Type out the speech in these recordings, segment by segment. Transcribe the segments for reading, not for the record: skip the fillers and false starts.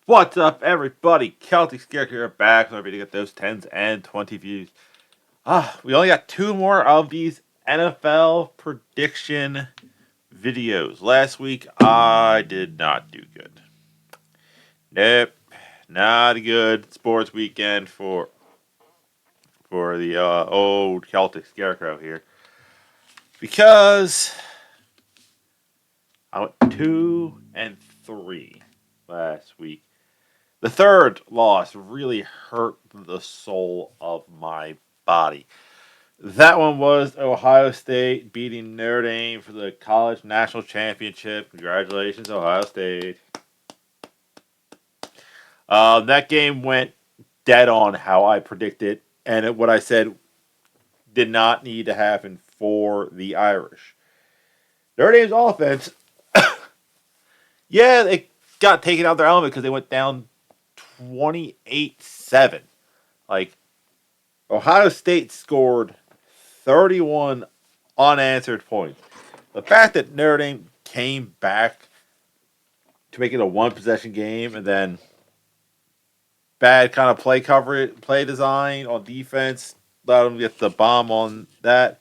What's up, everybody? Celtic Scare here back. Ready to get those 10s and 20 views. We only got two more of these NFL prediction videos. Last week, I did not do good. Nope, not a good sports weekend for the old Celtic Scarecrow here. Because I went 2-3 last week. The third loss really hurt the soul of my body. That one was Ohio State beating Notre Dame for the college national championship. Congratulations, Ohio State. That game went dead on how I predicted, and what I said did not need to happen for the Irish. Notre Dame's offense, yeah, they got taken out of their element because they went down 28-7. Like, Ohio State scored 31 unanswered points. The fact that Notre Dame came back to make it a one possession game and then bad kind of play coverage, play design on defense, let them get the bomb on that.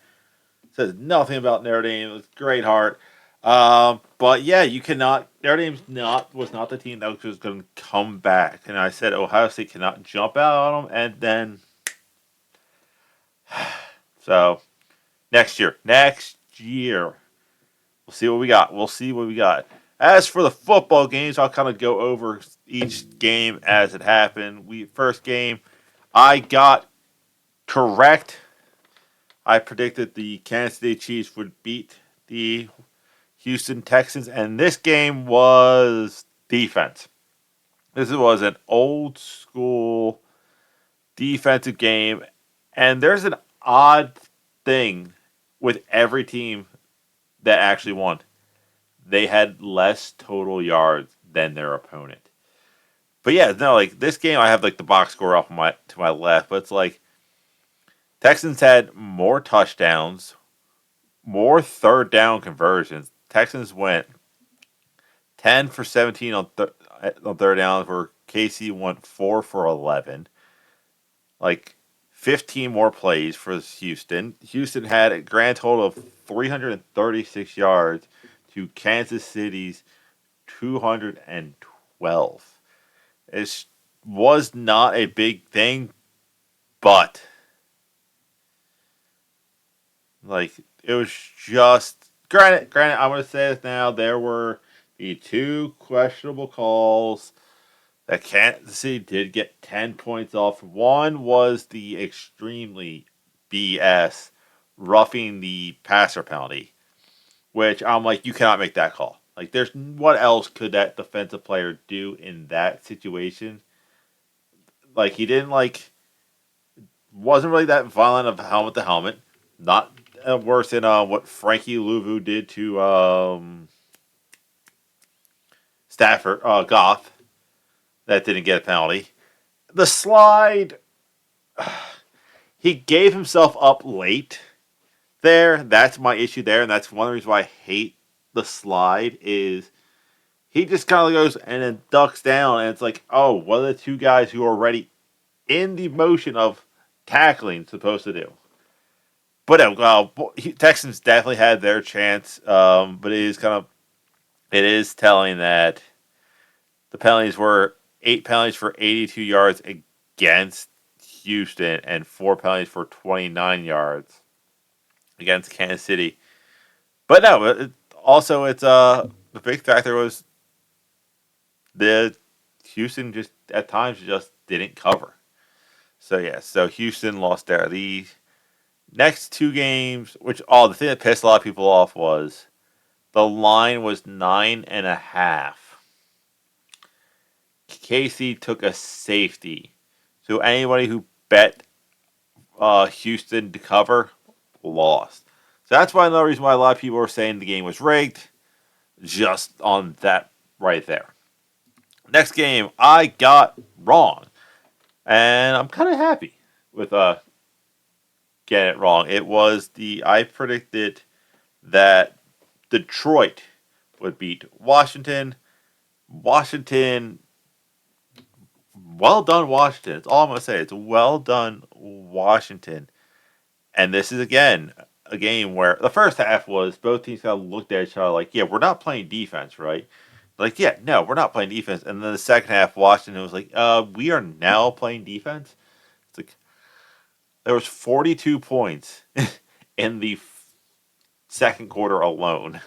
Says nothing about Notre Dame. It was great heart. But yeah, you cannot. Notre Dame was not the team that was going to come back. And I said Ohio State cannot jump out on them. And then, so next year, we'll see what we got. We'll see what we got. As for the football games, I'll kind of go over each game as it happened. First game, I got correct. I predicted the Kansas City Chiefs would beat the Houston Texans, and this game was defense. This was an old school defensive game, and there's an odd thing with every team that actually won. They had less total yards than their opponent. But yeah, no, like this game, I have like the box score off to my left, but it's like Texans had more touchdowns, more third down conversions. Texans went 10 for 17 on third down, where KC went 4 for 11. Like 15 more plays for Houston. Houston had a grand total of 336 yards to Kansas City's 212. It was not a big thing, but like it was just granted. I'm going to say this now. There were the two questionable calls that Kansas City did get 10 points off. One was the extremely BS roughing the passer penalty, which I'm like, you cannot make that call. Like, there's what else could that defensive player do in that situation? Like, he didn't wasn't really that violent of helmet to helmet. Not worse than what Frankie Louvu did to Stafford Goff. That didn't get a penalty. The slide, he gave himself up late there. That's my issue there, and that's one of the reasons why I hate the slide is he just kind of goes and then ducks down, and it's like, oh, what are the two guys who are already in the motion of tackling supposed to do? But Texans definitely had their chance, but it is telling that the penalties were 8 penalties for 82 yards against Houston and 4 penalties for 29 yards against Kansas City. But no, it's the big factor was the Houston just at times just didn't cover. So yeah, so Houston lost there. The next two games, the thing that pissed a lot of people off was the line was 9.5. Casey took a safety. So anybody who bet Houston to cover lost. So that's why another reason why a lot of people were saying the game was rigged. Just on that right there. Next game, I got wrong. And I'm kind of happy with getting it wrong. I predicted that Detroit would beat Washington. Washington well done, Washington. It's all I'm gonna say. It's well done, Washington. And this is again a game where the first half was both teams kind of looked at each other like, yeah, we're not playing defense, right? Like, yeah, no, we're not playing defense. And then the second half, Washington was like, we are now playing defense. It's like there was 42 points in the second quarter alone.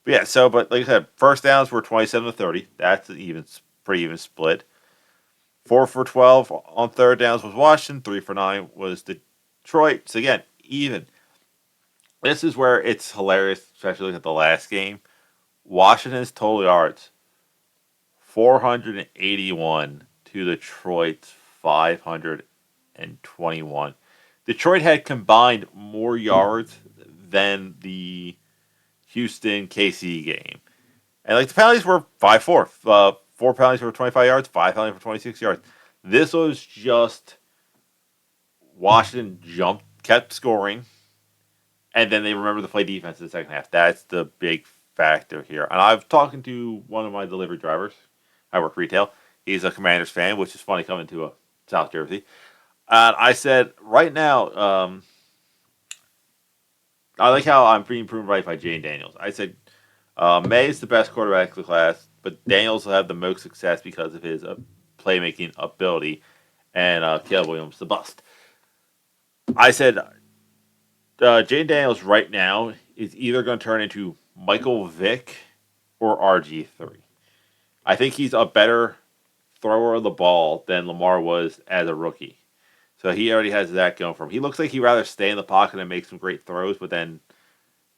But yeah, but like I said, first downs were 27-30. That's an pretty even split. 4 for 12 on third downs was Washington. 3 for 9 was Detroit. So again, even. This is where it's hilarious, especially at the last game. Washington's total yards 481 to Detroit's 521. Detroit had combined more yards than the Houston KC game. And like the penalties were 5-4. 4 penalties for 25 yards, 5 penalties for 26 yards. This was just Washington kept scoring, and then they remember to play defense in the second half. That's the big factor here. And I've talking to one of my delivery drivers. I work retail. He's a Commanders fan, which is funny coming to a South Jersey. And I said, right now, I like how I'm being proven right by Jane Daniels. I said, May is the best quarterback of the class, but Daniels will have the most success because of his playmaking ability, and Caleb Williams the bust. I said, Jane Daniels right now is either going to turn into Michael Vick or RG3. I think he's a better thrower of the ball than Lamar was as a rookie. So he already has that going for him. He looks like he'd rather stay in the pocket and make some great throws, but then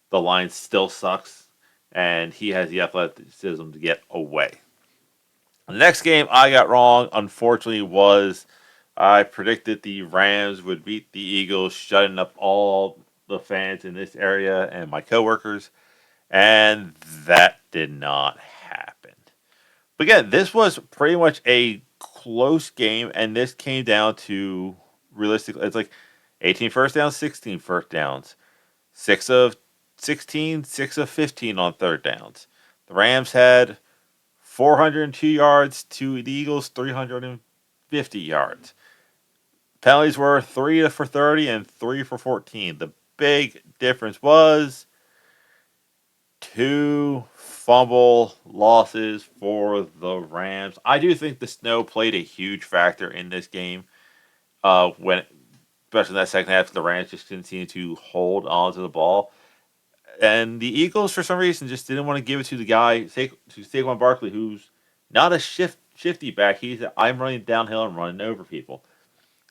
the line still sucks, and he has the athleticism to get away. The next game I got wrong, unfortunately, was I predicted the Rams would beat the Eagles, shutting up all the fans in this area and my coworkers, and that did not happen. But again, this was pretty much a close game, and this came down to realistically, it's like 18 first downs, 16 first downs, 6 of 16, 6 of 15 on third downs. The Rams had 402 yards to the Eagles, 350 yards. Penalties were 3 for 30 and 3 for 14. The big difference was 2 fumble losses for the Rams. I do think the snow played a huge factor in this game. When, especially in that second half, the Rams just didn't seem to hold on to the ball. And the Eagles, for some reason, just didn't want to give it to the guy, to Saquon Barkley, who's not a shifty back. I'm running downhill and running over people.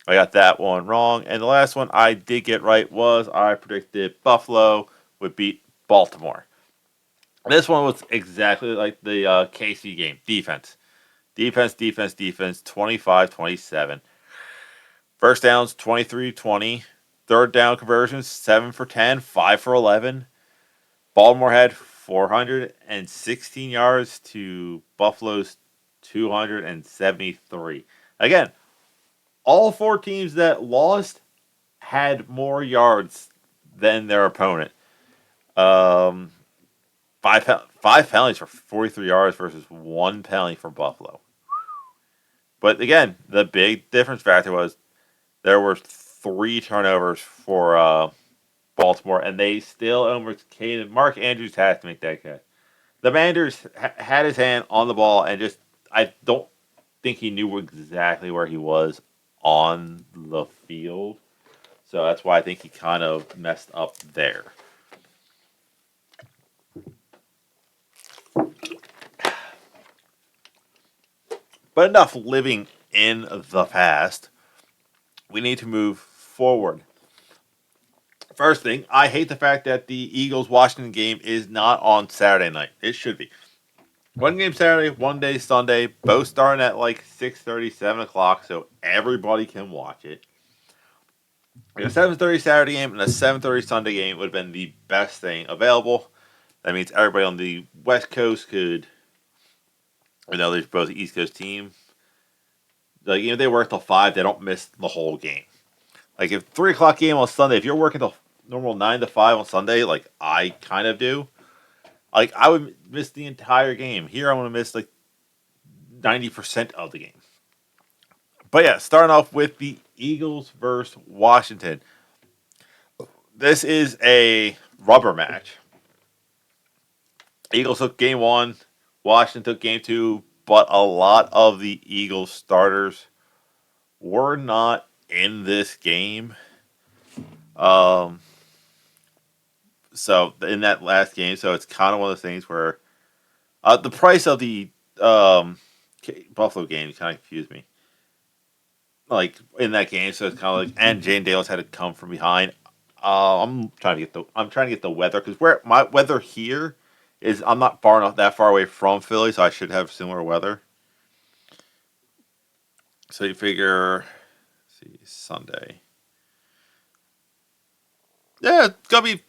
I got that one wrong. And the last one I did get right was I predicted Buffalo would beat Baltimore. This one was exactly like the KC game. Defense. Defense, 25-27. First downs, 23-20. Third down conversions, 7 for 10, 5 for 11. Baltimore had 416 yards to Buffalo's 273. Again, all 4 teams that lost had more yards than their opponent. Five penalties for 43 yards versus 1 penalty for Buffalo. But again, the big difference factor was there were 3 turnovers for Baltimore, and they still almost came. Mark Andrews has to make that catch. The Manders had his hand on the ball, and I don't think he knew exactly where he was on the field. So that's why I think he kind of messed up there. But enough living in the past. We need to move forward. First thing, I hate the fact that the Eagles-Washington game is not on Saturday night. It should be. One game Saturday, one day Sunday, both starting at like 6:30, 7 o'clock, so everybody can watch it. Like a 7:30 Saturday game and a 7:30 Sunday game would have been the best thing available. That means everybody on the West Coast could, there's both the East Coast team. Like, if they work till 5, they don't miss the whole game. Like, if 3 o'clock game on Sunday, if you're working the normal 9 to 5 on Sunday, like I kind of do, like, I would miss the entire game. Here, I want to miss like 90% of the game. But yeah, starting off with the Eagles versus Washington. This is a rubber match. Eagles took game one, Washington took game two, but a lot of the Eagles starters were not in this game. Um, so in that last game, so it's kind of one of those things where the price of the um, Buffalo game kind of confused me. Like in that game, so it's kind of like, and Jane Daniels had to come from behind. I'm trying to get the weather because where my weather here is, I'm not far enough that far away from Philly, so I should have similar weather. So you figure, let's see, Sunday. Yeah, it's gonna be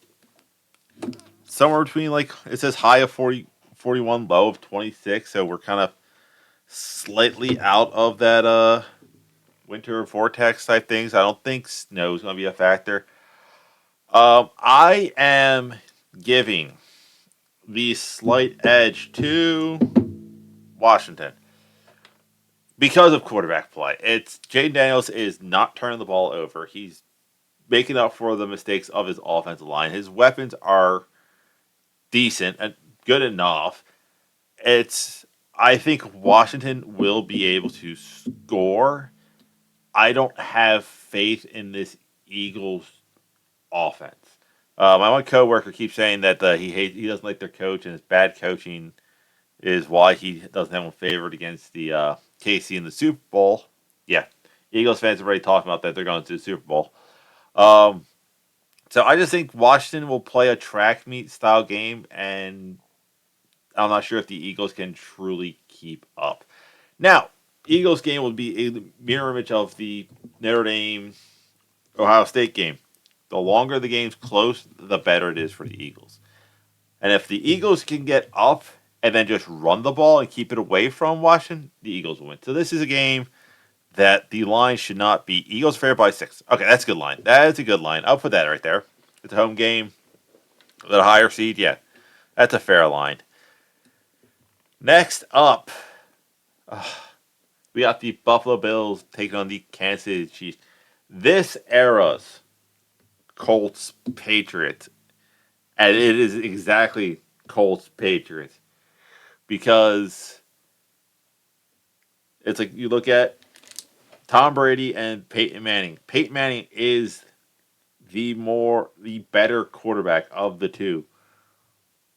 somewhere between, like it says, high of 40, 41, low of 26. So we're kind of slightly out of that winter vortex type things. I don't think snow is gonna be a factor. I am giving the slight edge to Washington because of quarterback play. It's Jaden Daniels is not turning the ball over. He's making up for the mistakes of his offensive line. His weapons are decent and good enough. It's I think Washington will be able to score. I don't have faith in this Eagles offense. My one coworker keeps saying that he doesn't like their coach and his bad coaching is why he doesn't have them favored against the KC in the Super Bowl. Yeah, Eagles fans have already talked about that they're going to the Super Bowl. Um, so I just think Washington will play a track meet style game, and I'm not sure if the Eagles can truly keep up. Now, Eagles game will be a mirror image of the Notre Dame Ohio State game. The longer the game's close, the better it is for the Eagles. And if the Eagles can get up and then just run the ball and keep it away from Washington, the Eagles will win. So this is a game that the line should not be Eagles fair by 6. Okay, that's a good line. That is a good line. I'll put that right there. It's a home game. The higher seed, yeah, that's a fair line. Next up, we got the Buffalo Bills taking on the Kansas City Chiefs. This era's Colts Patriots, and it is exactly Colts Patriots because it's like you look at Tom Brady and Peyton Manning. Peyton Manning is the better quarterback of the two.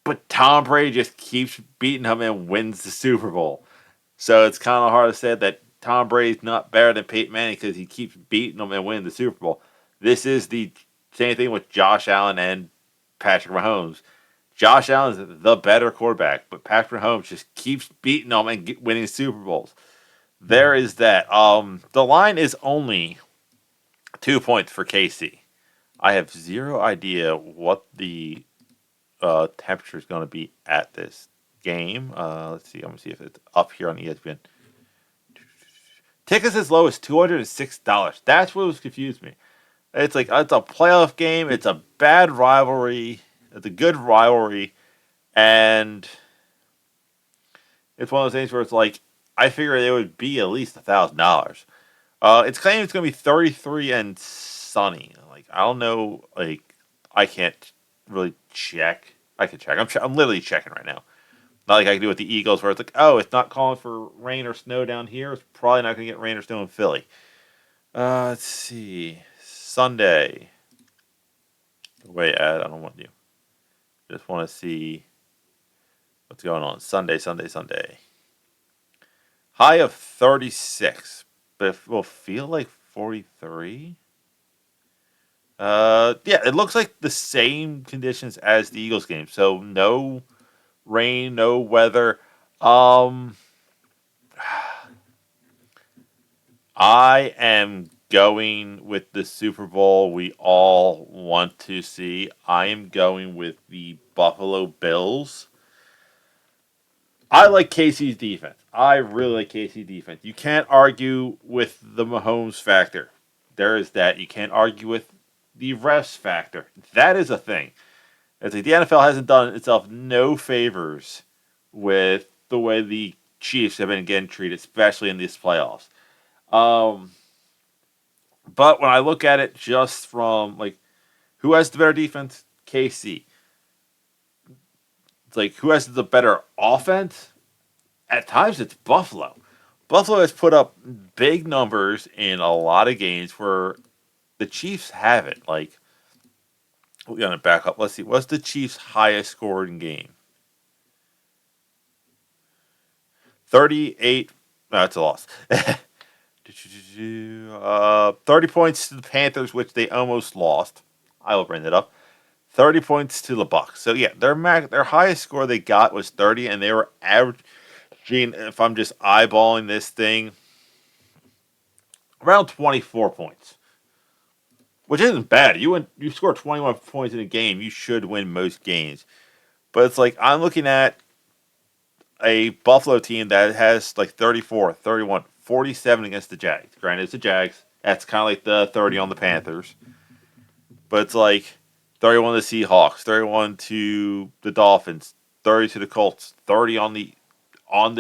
But Tom Brady just keeps beating him and wins the Super Bowl. So it's kind of hard to say that Tom Brady's not better than Peyton Manning because he keeps beating him and winning the Super Bowl. This is the same thing with Josh Allen and Patrick Mahomes. Josh Allen is the better quarterback, but Patrick Mahomes just keeps beating them and winning Super Bowls. There is that. The line is only 2 points for KC. I have zero idea what the temperature is going to be at this game. Let's see. I'm going to see if it's up here on ESPN. Tickets as low as $206. That's what was confused me. It's like it's a playoff game. It's a bad rivalry. It's a good rivalry, and it's one of those things where it's like I figured it would be at least $1,000. It's claiming it's going to be 33 and sunny. Like I don't know. Like I can't really check. I can check. I'm literally checking right now. Not like I can do with the Eagles, where it's like, oh, it's not calling for rain or snow down here. It's probably not going to get rain or snow in Philly. Let's see. Sunday. Wait, Ed, I don't want you. Just want to see what's going on. Sunday, Sunday, Sunday. High of 36, but it will feel like 43. Yeah, it looks like the same conditions as the Eagles game. So no rain, no weather. I am going with the Super Bowl we all want to see. I am going with the Buffalo Bills. I like KC's defense. I really like KC's defense. You can't argue with the Mahomes factor. There is that. You can't argue with the refs factor. That is a thing. It's like the NFL hasn't done itself no favors with the way the Chiefs have been getting treated, especially in these playoffs. Um, but when I look at it just from like who has the better defense, KC. It's like who has the better offense. At times, it's Buffalo. Buffalo has put up big numbers in a lot of games where the Chiefs haven't. Like, we're gonna back up. Let's see. What's the Chiefs' highest scoring game? 38. No, that's a loss. 30 points to the Panthers, which they almost lost. I will bring that up. 30 points to the Bucks. So yeah, their highest score they got was 30, and they were averaging. If I'm just eyeballing this thing, around 24 points, which isn't bad. You score 21 points in a game, you should win most games. But it's like I'm looking at a Buffalo team that has like 34, 31, 47 against the Jags. Granted, it's the Jags. That's kind of like the 30 on the Panthers. But it's like 31 to the Seahawks, 31 to the Dolphins, 30 to the Colts, 30 on the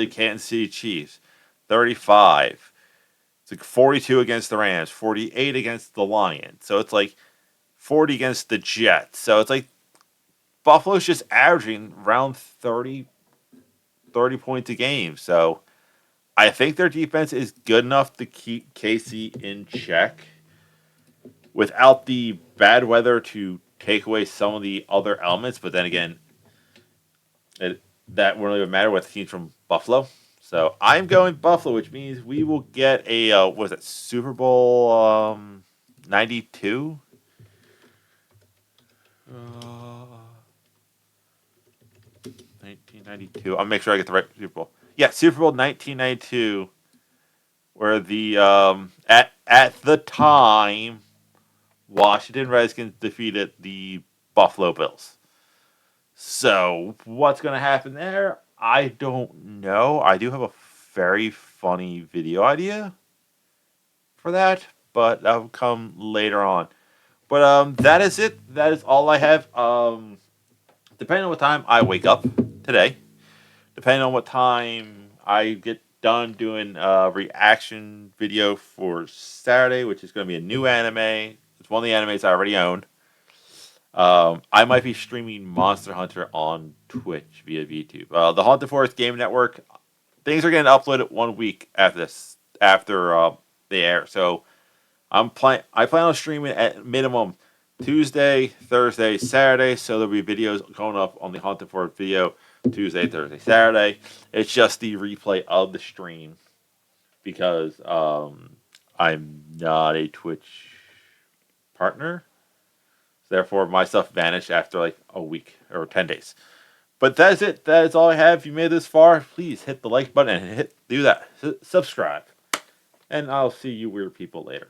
Kansas City Chiefs, 35. It's like 42 against the Rams, 48 against the Lions. So it's like 40 against the Jets. So it's like Buffalo's just averaging around 30 points a game. So I think their defense is good enough to keep KC in check without the bad weather to take away some of the other elements. But then again, that won't even matter with the teams from Buffalo. So I'm going Buffalo, which means we will get a what was it, Super Bowl 92? 1992. I'll make sure I get the right Super Bowl. Yeah, Super Bowl 1992, where the at the time Washington Redskins defeated the Buffalo Bills. So what's going to happen there? I don't know. I do have a very funny video idea for that, but that'll come later on. But that is it. That is all I have. Depending on what time I wake up today, depending on what time I get done doing a reaction video for Saturday, which is going to be a new anime. It's one of the animes I already own. I might be streaming Monster Hunter on Twitch via VTube. The Haunted Forest Game Network, things are getting uploaded 1 week after this, after they air. So I plan on streaming at minimum Tuesday, Thursday, Saturday. So there'll be videos going up on the Haunted Forest video Tuesday, Thursday, Saturday. It's just the replay of the stream because I'm not a Twitch partner. Therefore, my stuff vanished after like a week or 10 days. But that is it. That is all I have. If you made it this far, please hit the like button and do that. Subscribe. And I'll see you weird people later.